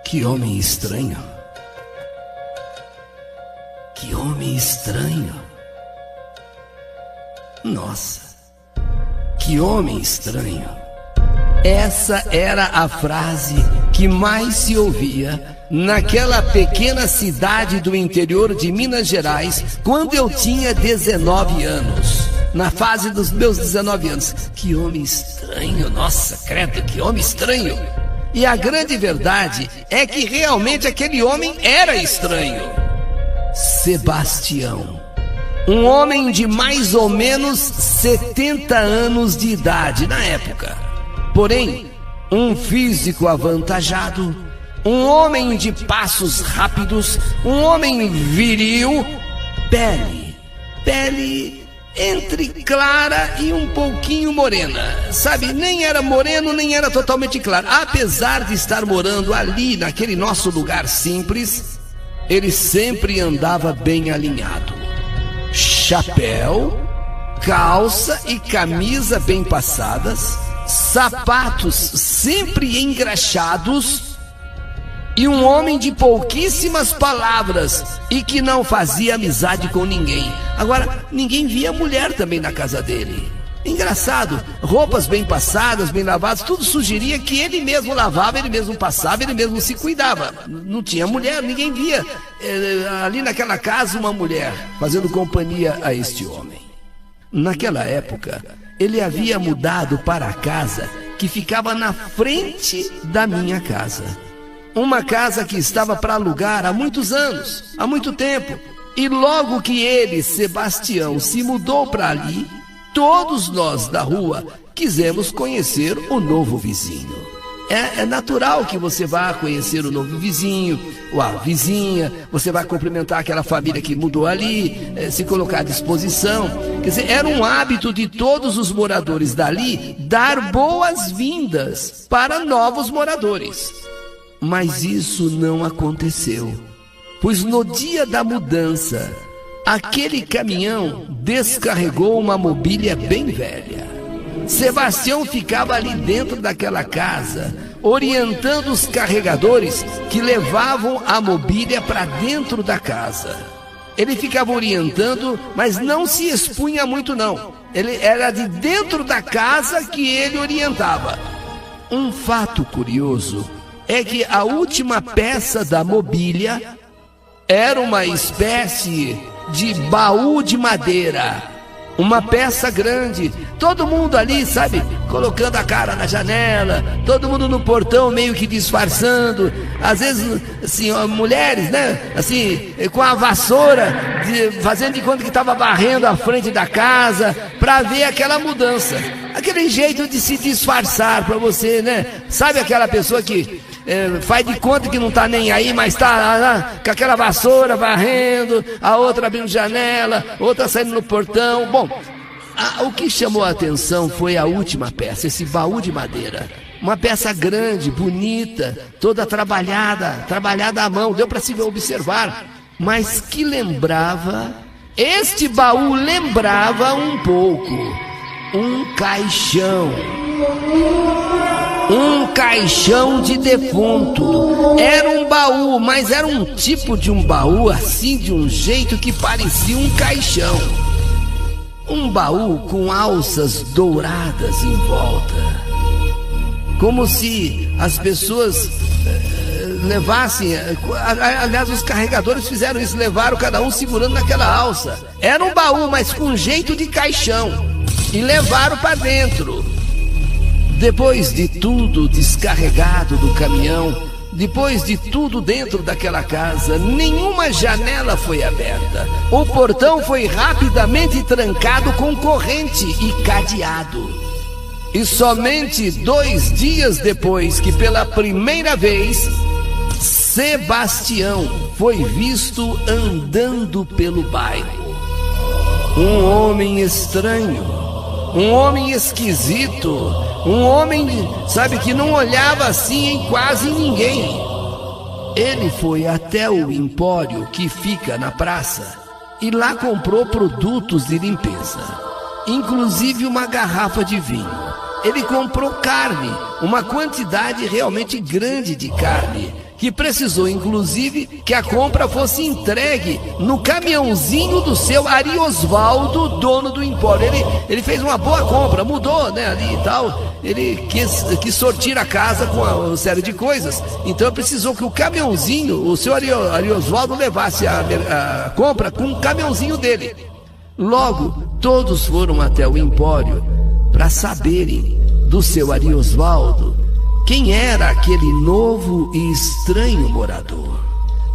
Que homem estranho. Que homem estranho. Nossa, que homem estranho. Essa era a frase que mais se ouvia naquela pequena cidade do interior de Minas Gerais quando eu tinha 19 anos. Na fase dos meus 19 anos. Que homem estranho, nossa, credo, que homem estranho. E a grande verdade é que realmente aquele homem era estranho. Sebastião. Um homem de mais ou menos 70 anos de idade na época. Porém, um físico avantajado, um homem de passos rápidos, um homem viril, pele entre clara e um pouquinho morena. Sabe, nem era moreno, nem era totalmente claro. Apesar de estar morando ali, naquele nosso lugar simples, ele sempre andava bem alinhado. Chapéu, calça e camisa bem passadas, sapatos sempre engraxados e um homem de pouquíssimas palavras e que não fazia amizade com ninguém. Agora, ninguém via mulher também na casa dele. Engraçado, roupas bem passadas, bem lavadas, tudo sugeria que ele mesmo lavava, ele mesmo passava, ele mesmo se cuidava. Não tinha mulher, ninguém via ali naquela casa uma mulher fazendo companhia a este homem. Naquela época, ele havia mudado para a casa que ficava na frente da minha casa. Uma casa que estava para alugar há muitos anos, há muito tempo. E logo que ele, Sebastião, se mudou para ali, todos nós da rua quisemos conhecer o novo vizinho. É natural que você vá conhecer o novo vizinho, ou a vizinha, você vai cumprimentar aquela família que mudou ali, se colocar à disposição. Quer dizer, era um hábito de todos os moradores dali dar boas-vindas para novos moradores. Mas isso não aconteceu, pois no dia da mudança, aquele caminhão descarregou uma mobília bem velha. Sebastião ficava ali dentro daquela casa, orientando os carregadores que levavam a mobília para dentro da casa. Ele ficava orientando, mas não se expunha muito não. Ele era de dentro da casa que ele orientava. Um fato curioso é que a última peça da mobília era uma espécie de baú de madeira, uma peça grande. Todo mundo ali, sabe, colocando a cara na janela, todo mundo no portão meio que disfarçando, às vezes, assim, mulheres, né, assim, com a vassoura, fazendo de conta que estava varrendo a frente da casa, para ver aquela mudança, aquele jeito de se disfarçar para você, né, sabe aquela pessoa que faz de conta que não está nem aí, mas está lá com aquela vassoura varrendo, a outra abrindo janela, outra saindo no portão. Bom, o que chamou a atenção foi a última peça, esse baú de madeira. Uma peça grande, bonita, toda trabalhada à mão, deu para se observar, mas que lembrava, este baú lembrava um pouco um caixão. Um caixão de defunto. Era um baú, mas era um tipo de um baú assim, de um jeito que parecia um caixão. Um baú com alças douradas em volta, como se as pessoas levassem. Aliás, os carregadores fizeram isso, levaram cada um segurando naquela alça. Era um baú, mas com jeito de caixão, e levaram para dentro. Depois de tudo descarregado do caminhão, depois de tudo dentro daquela casa, nenhuma janela foi aberta. O portão foi rapidamente trancado com corrente e cadeado. E somente 2 dias depois que pela primeira vez Sebastião foi visto andando pelo bairro. Um homem estranho, um homem esquisito, um homem, sabe, que não olhava assim em quase ninguém. Ele foi até o empório que fica na praça e lá comprou produtos de limpeza, inclusive uma garrafa de vinho. Ele comprou carne, uma quantidade realmente grande de carne, que precisou inclusive que a compra fosse entregue no caminhãozinho do seu Ariosvaldo, dono do empório. Ele fez uma boa compra, mudou, né, ali e tal. Ele quis sortir a casa com uma série de coisas, então precisou que o caminhãozinho, o seu Ariosvaldo, levasse a compra com o caminhãozinho dele. Logo, todos foram até o empório para saberem do seu Ariosvaldo quem era aquele novo e estranho morador.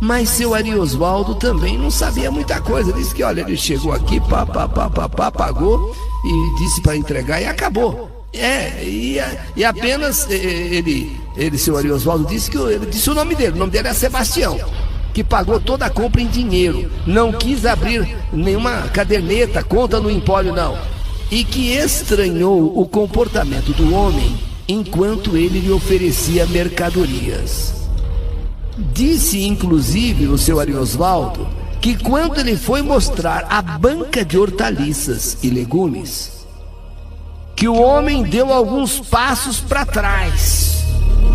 Mas seu Ariosvaldo também não sabia muita coisa. Disse que, olha, ele chegou aqui, pagou e disse para entregar e acabou. E apenas seu Ariosvaldo disse que ele disse o nome dele era Sebastião, que pagou toda a compra em dinheiro, não quis abrir nenhuma caderneta, conta no empório não, e que estranhou o comportamento do homem enquanto ele lhe oferecia mercadorias. Disse inclusive o seu Ariosvaldo que quando ele foi mostrar a banca de hortaliças e legumes, que o homem deu alguns passos para trás,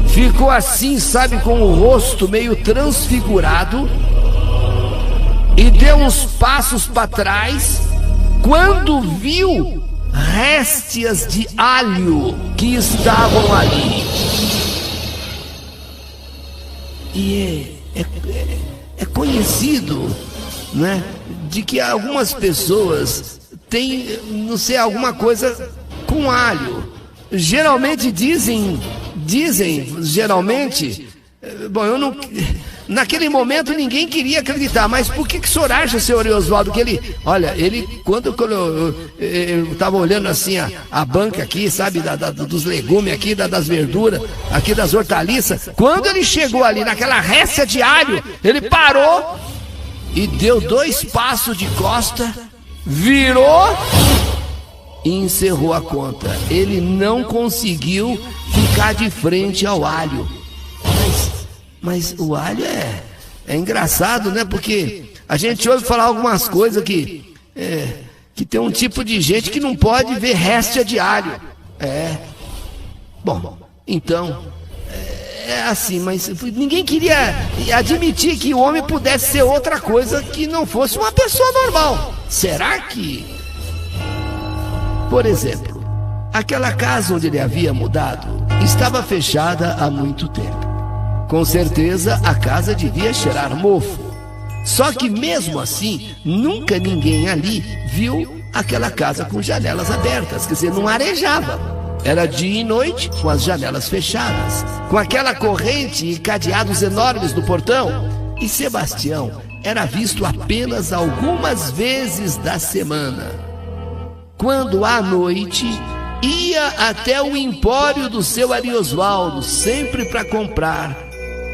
ficou assim, sabe, com o rosto meio transfigurado, e deu uns passos para trás quando viu réstias de alho que estavam ali. E é conhecido, né, de que algumas pessoas têm, não sei, alguma coisa com alho. Geralmente dizem, bom, eu não, naquele momento ninguém queria acreditar, mas por que o senhor acha, seu Ariosvaldo, que quando eu estava olhando assim a banca aqui, sabe, dos legumes aqui, das verduras, aqui das hortaliças, quando ele chegou ali naquela réstia de alho, ele parou e deu 2 passos de costa, virou e encerrou a conta. Ele não conseguiu ficar de frente ao alho. Mas o alho é engraçado, né? Porque a gente ouve falar algumas coisas que tem um tipo de gente que não pode ver réstia de alho. Bom, então é assim, mas ninguém queria admitir que o homem pudesse ser outra coisa que não fosse uma pessoa normal. Será que, por exemplo, aquela casa onde ele havia mudado estava fechada há muito tempo? Com certeza a casa devia cheirar mofo. Só que mesmo assim, nunca ninguém ali viu aquela casa com janelas abertas, quer dizer, não arejava. Era dia e noite, com as janelas fechadas, com aquela corrente e cadeados enormes no portão. E Sebastião era visto apenas algumas vezes da semana, quando à noite ia até o empório do seu Ariosvaldo, sempre para comprar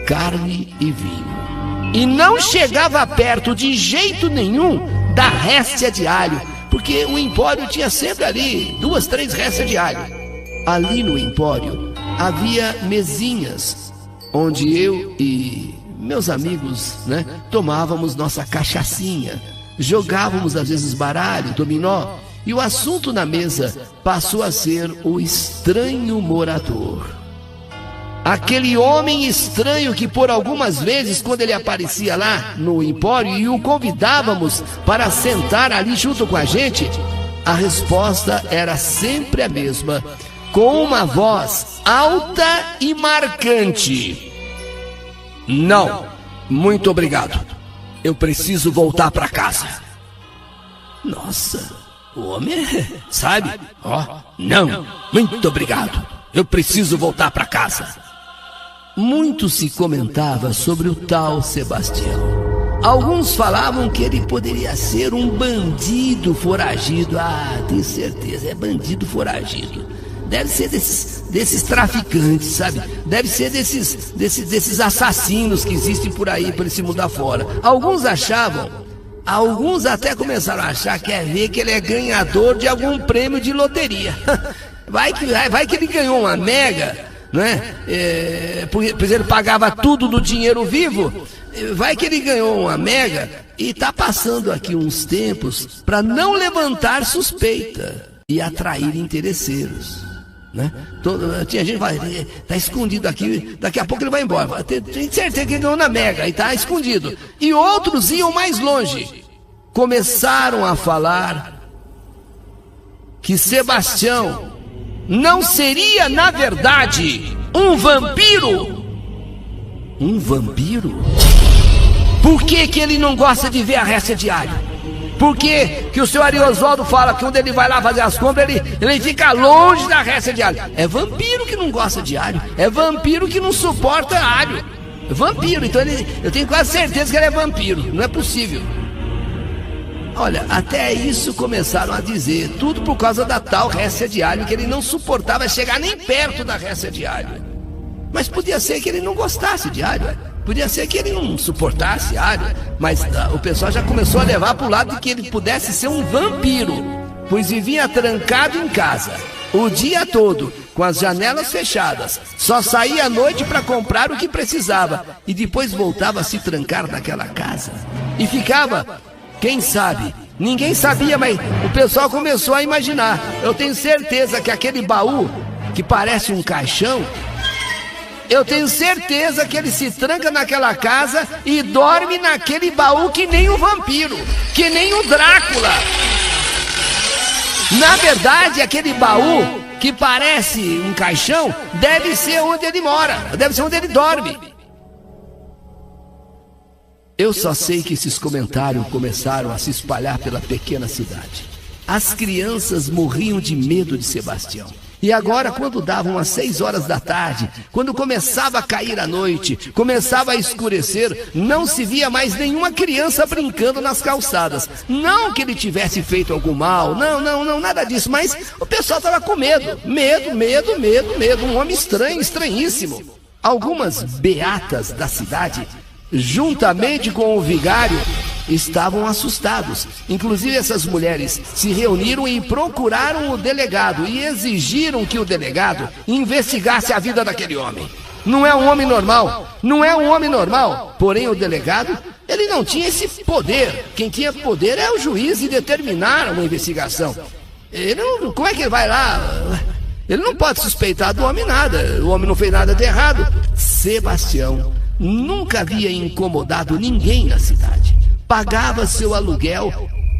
carne e vinho. E não chegava perto de jeito nenhum da réstia de alho, porque o empório tinha sempre ali 2, 3 réstias de alho. Ali no empório havia mesinhas onde eu e meus amigos, né, tomávamos nossa cachaçinha, jogávamos às vezes baralho, dominó, e o assunto na mesa passou a ser o estranho morador. Aquele homem estranho que por algumas vezes, quando ele aparecia lá no empório e o convidávamos para sentar ali junto com a gente, a resposta era sempre a mesma, com uma voz alta e marcante: não, muito obrigado, eu preciso voltar para casa. Nossa, o homem, sabe? Não, muito obrigado, eu preciso voltar para casa. Muito se comentava sobre o tal Sebastião. Alguns falavam que ele poderia ser um bandido foragido. Tenho certeza, é bandido foragido. Deve ser desses traficantes, sabe? Deve ser desses assassinos que existem por aí para ele se mudar fora. Alguns até começaram a achar, quer ver, que ele é ganhador de algum prêmio de loteria. Vai que ele ganhou uma mega, né? Pois ele pagava tudo no dinheiro vivo, vai que ele ganhou uma mega e tá passando aqui uns tempos para não levantar suspeita e atrair interesseiros, né? Tinha gente que vai, tá escondido aqui, daqui a pouco ele vai embora. Tem certeza que ele ganhou na mega e tá escondido. E outros iam mais longe. Começaram a falar que Sebastião não seria, na verdade, um vampiro. Um vampiro? Por que ele não gosta de ver a Récia Diário? Por que o seu Ariovaldo fala que quando ele vai lá fazer as compras, ele fica longe da Récia Diário? É vampiro que não gosta de alho. É vampiro que não suporta alho. É vampiro, então eu tenho quase certeza que ele é vampiro. Não é possível. Olha, até isso começaram a dizer. Tudo por causa da tal Récia Diário, que ele não suportava chegar nem perto da Récia Diário. Mas podia ser que ele não gostasse de alho. Podia ser que ele não suportasse alho, mas o pessoal já começou a levar para o lado de que ele pudesse ser um vampiro, pois vivia trancado em casa o dia todo, com as janelas fechadas, só saía à noite para comprar o que precisava e depois voltava a se trancar naquela casa. E ficava, quem sabe, ninguém sabia, mas o pessoal começou a imaginar. Eu tenho certeza que aquele baú, que parece um caixão, eu tenho certeza que ele se tranca naquela casa e dorme naquele baú que nem o vampiro, que nem o Drácula. Na verdade, aquele baú que parece um caixão deve ser onde ele mora, deve ser onde ele dorme. Eu só sei que esses comentários começaram a se espalhar pela pequena cidade. As crianças morriam de medo de Sebastião. E agora, quando davam umas 6 horas da tarde, quando começava a cair a noite, começava a escurecer, não se via mais nenhuma criança brincando nas calçadas. Não que ele tivesse feito algum mal, não, nada disso, mas o pessoal estava com medo. Medo. Um homem estranho, estranhíssimo. Algumas beatas da cidade, juntamente com o vigário, estavam assustados. Inclusive essas mulheres se reuniram e procuraram o delegado e exigiram que o delegado investigasse a vida daquele homem. Não é um homem normal, porém o delegado, ele não tinha esse poder. Quem tinha poder é o juiz e determinar uma investigação. Como é que ele vai lá? Ele não pode suspeitar do homem nada, o homem não fez nada de errado. Sebastião nunca havia incomodado ninguém na cidade. Pagava seu aluguel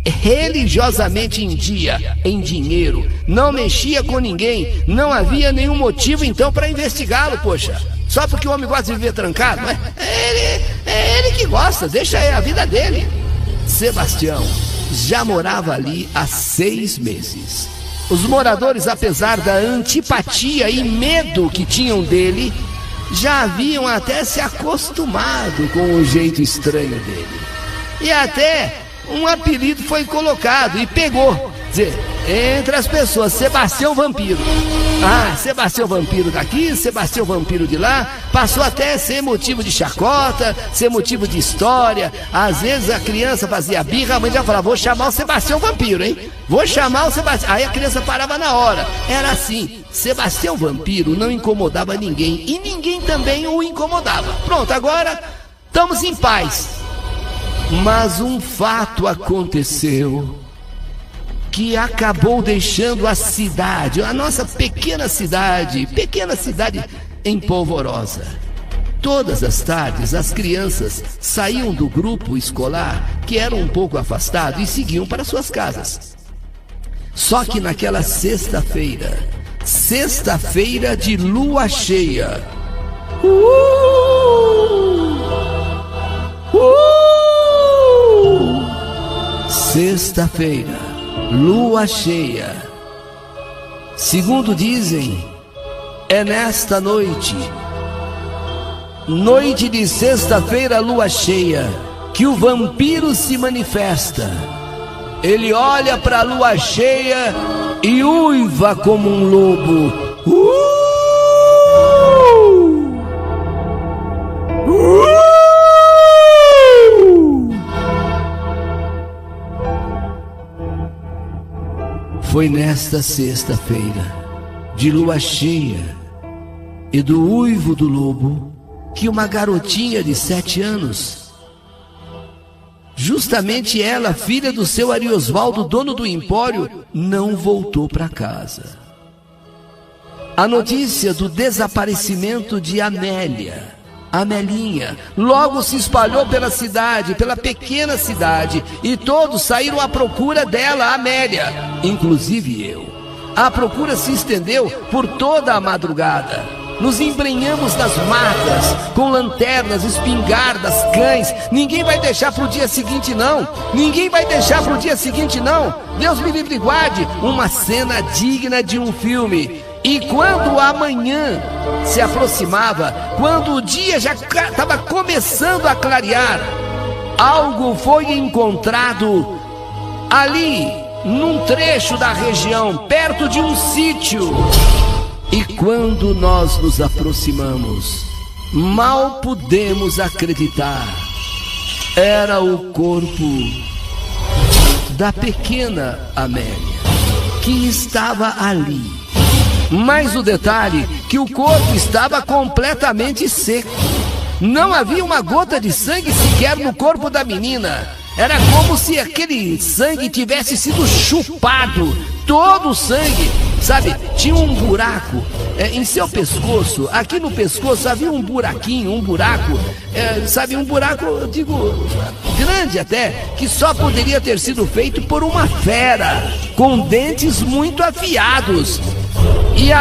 religiosamente em dia, em dinheiro. Não mexia com ninguém. Não havia nenhum motivo então para investigá-lo, poxa. Só porque o homem gosta de viver trancado? É ele que gosta, deixa a vida dele. Sebastião já morava ali há 6 meses. Os moradores, apesar da antipatia e medo que tinham dele, já haviam até se acostumado com o jeito estranho dele. E até um apelido foi colocado e pegou. Quer dizer, entre as pessoas, Sebastião Vampiro. Sebastião Vampiro daqui, Sebastião Vampiro de lá. Passou até a ser motivo de chacota, ser motivo de história. Às vezes a criança fazia birra, a mãe já falava, vou chamar o Sebastião Vampiro, hein? Vou chamar o Sebastião. Aí a criança parava na hora. Era assim, Sebastião Vampiro não incomodava ninguém e ninguém também o incomodava. Pronto, agora estamos em paz. Mas um fato aconteceu que acabou deixando a cidade, a nossa pequena cidade empolvorosa. Todas as tardes as crianças saíam do grupo escolar, que era um pouco afastado, e seguiam para suas casas. Só que naquela sexta-feira de lua cheia, sexta-feira, lua cheia. Segundo dizem, é nesta noite de sexta-feira, lua cheia, que o vampiro se manifesta. Ele olha para a lua cheia e uiva como um lobo. Foi nesta sexta-feira de lua cheia e do uivo do lobo que uma garotinha de 7 anos justamente ela, filha do seu Ariosvaldo, dono do empório, não voltou para casa. A notícia do desaparecimento de Amelinha, logo se espalhou pela cidade, pela pequena cidade, e todos saíram à procura dela, Amélia, inclusive eu. A procura se estendeu por toda a madrugada. Nos embrenhamos nas matas, com lanternas, espingardas, cães. Ninguém vai deixar pro dia seguinte, não. Ninguém vai deixar pro dia seguinte, não. Deus me livre e guarde. Uma cena digna de um filme. E quando a manhã se aproximava, quando o dia já estava começando a clarear, algo foi encontrado ali, num trecho da região, perto de um sítio. E quando nós nos aproximamos, mal pudemos acreditar. Era o corpo da pequena Amélia, que estava ali. Mas o detalhe, que o corpo estava completamente seco. Não havia uma gota de sangue sequer no corpo da menina. Era como se aquele sangue tivesse sido chupado. Todo o sangue, sabe, tinha um buraco em seu pescoço. Aqui no pescoço havia um buraquinho, um buraco, sabe, um buraco, eu digo, grande até, que só poderia ter sido feito por uma fera, com dentes muito afiados. E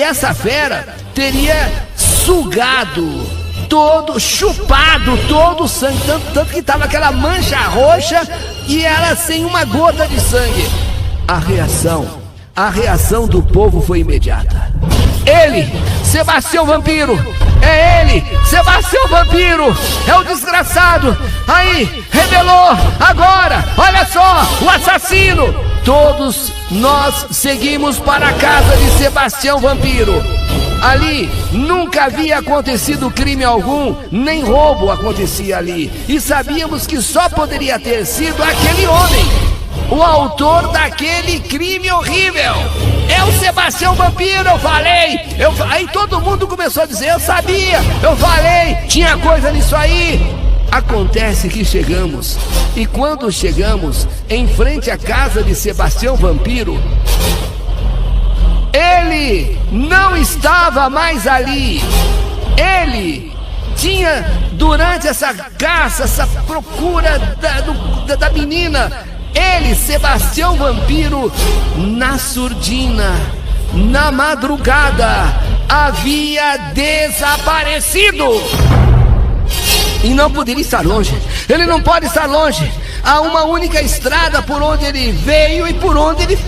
essa fera teria sugado chupado todo o sangue, tanto que estava aquela mancha roxa e ela sem uma gota de sangue. A reação do povo foi imediata. Ele, Sebastião Vampiro, é ele, Sebastião Vampiro, é o desgraçado, aí, revelou, agora, olha só, o assassino. Todos nós seguimos para a casa de Sebastião Vampiro. Ali nunca havia acontecido crime algum, nem roubo acontecia ali. E sabíamos que só poderia ter sido aquele homem, o autor daquele crime horrível. É o Sebastião Vampiro, eu falei. Aí todo mundo começou a dizer, eu sabia, eu falei, tinha coisa nisso aí. Acontece que chegamos, e quando chegamos em frente à casa de Sebastião Vampiro, ele não estava mais ali. Ele tinha, durante essa caça, essa procura da menina, ele, Sebastião Vampiro, na surdina, na madrugada, havia desaparecido. E não poderia estar longe. Ele não pode estar longe. Há uma única estrada por onde ele veio e por onde ele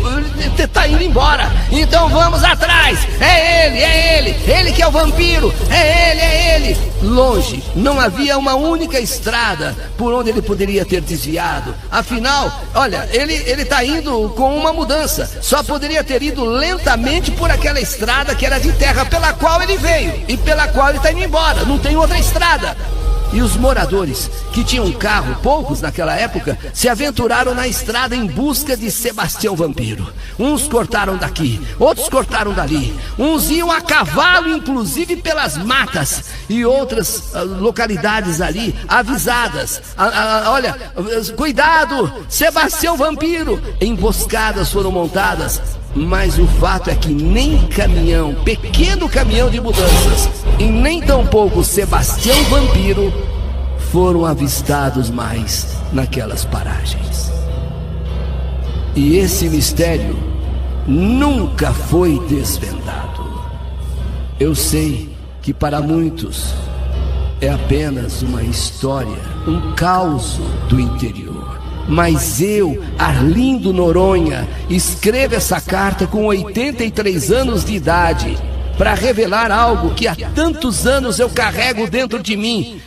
está indo embora. Então vamos atrás. É ele que é o vampiro. É ele. Longe, não havia uma única estrada por onde ele poderia ter desviado. Afinal, olha, ele está indo com uma mudança. Só poderia ter ido lentamente por aquela estrada que era de terra pela qual ele veio e pela qual ele está indo embora. Não tem outra estrada. E os moradores, que tinham carro, poucos naquela época, se aventuraram na estrada em busca de Sebastião Vampiro. Uns cortaram daqui, outros cortaram dali. Uns iam a cavalo, inclusive pelas matas, e outras localidades ali avisadas. Olha, cuidado, Sebastião Vampiro! Emboscadas foram montadas. Mas o fato é que nem caminhão, pequeno caminhão de mudanças, e nem tampouco Sebastião Vampiro foram avistados mais naquelas paragens. E esse mistério nunca foi desvendado. Eu sei que para muitos é apenas uma história, um caos do interior. Mas eu, Arlindo Noronha, escrevo essa carta com 83 anos de idade para revelar algo que há tantos anos eu carrego dentro de mim.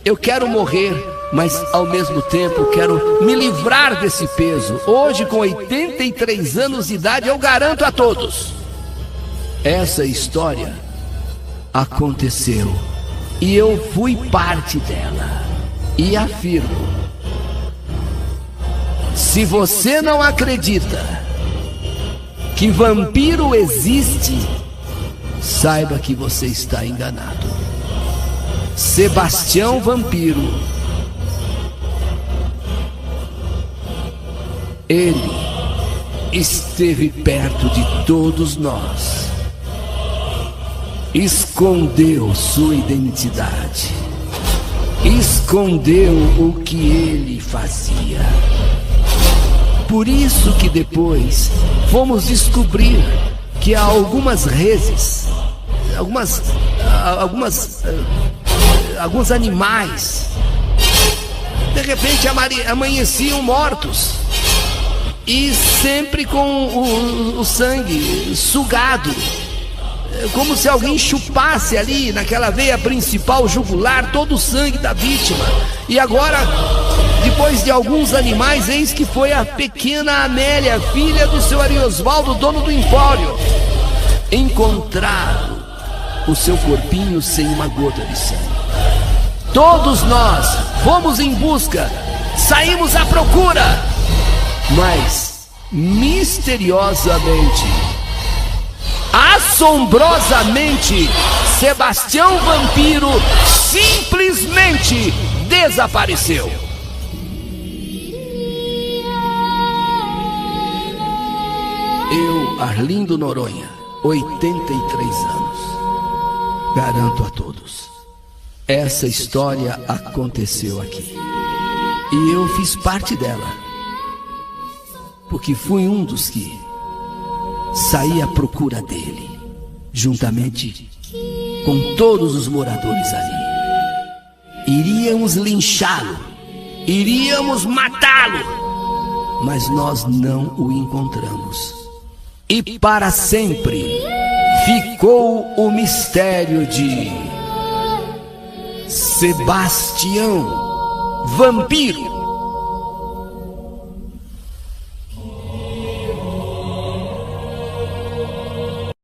Eu quero morrer, mas ao mesmo tempo quero me livrar desse peso. Hoje, com 83 anos de idade, eu garanto a todos: essa história aconteceu e eu fui parte dela. E afirmo: se você não acredita que vampiro existe, saiba que você está enganado. Sebastião Vampiro Ele esteve perto de todos nós, escondeu sua identidade, escondeu o que ele fazia. Por isso que depois fomos descobrir que há algumas reses, alguns animais, de repente amanheciam mortos e sempre com o sangue sugado, como se alguém chupasse ali naquela veia principal jugular todo o sangue da vítima. E agora, depois de alguns animais, eis que foi a pequena Amélia, filha do seu Ariosvaldo, dono do empório, encontrado o seu corpinho sem uma gota de sangue. Todos nós fomos em busca, saímos à procura, mas misteriosamente, assombrosamente, Sebastião Vampiro simplesmente desapareceu. Eu, Arlindo Noronha, 83 anos, garanto a todos, essa história aconteceu aqui. E eu fiz parte dela, porque fui um dos que saí à procura dele, juntamente com todos os moradores ali. Iríamos linchá-lo, iríamos matá-lo, mas nós não o encontramos. E para sempre ficou o mistério de Sebastião Vampiro.